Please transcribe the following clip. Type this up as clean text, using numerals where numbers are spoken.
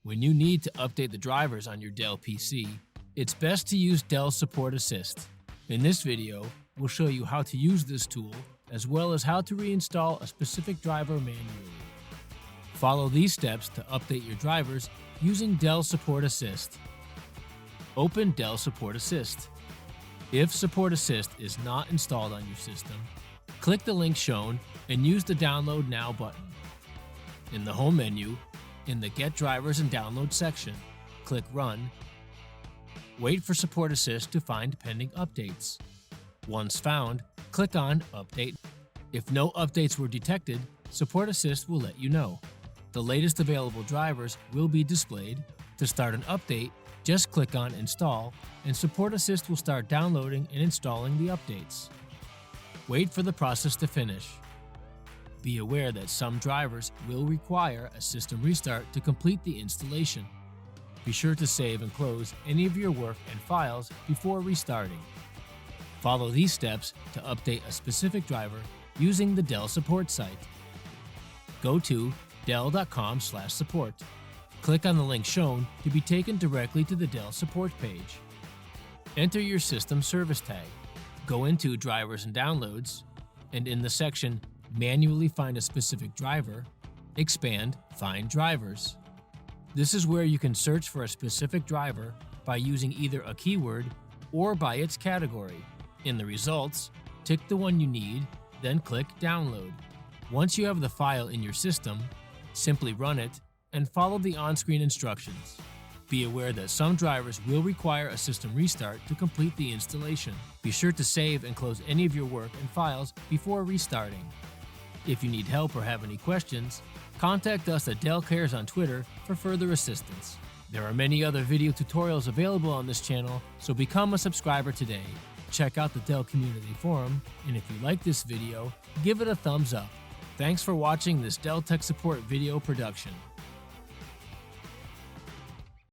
When you need to update the drivers on your Dell PC, it's best to use Dell SupportAssist. In this video, we'll show you how to use this tool, as well as how to reinstall a specific driver manually. Follow these steps to update your drivers using Dell SupportAssist. Open Dell SupportAssist. If SupportAssist is not installed on your system, click the link shown and use the Download Now button. In the Home menu, in the Get Drivers and Download section, click Run. Wait for SupportAssist to find pending updates. Once found, click on Update. If no updates were detected, SupportAssist will let you know. The latest available drivers will be displayed. To start an update, just click on Install, and SupportAssist will start downloading and installing the updates. Wait for the process to finish. Be aware that some drivers will require a system restart to complete the installation. Be sure to save and close any of your work and files before restarting. Follow these steps to update a specific driver using the Dell support site. Go to dell.com/support. Click on the link shown to be taken directly to the Dell support page. Enter your system service tag. Go into Drivers and Downloads, and in the section Manually Find a Specific Driver, expand Find Drivers. This is where you can search for a specific driver by using either a keyword or by its category. In the results, tick the one you need, then click Download. Once you have the file in your system, simply run it and follow the on-screen instructions. Be aware that some drivers will require a system restart to complete the installation. Be sure to save and close any of your work and files before restarting. If you need help or have any questions, contact us at Dell Cares on Twitter for further assistance. There are many other video tutorials available on this channel, so become a subscriber today. Check out the Dell Community Forum, and if you like this video, give it a thumbs up. Thanks for watching this Dell Tech Support video production.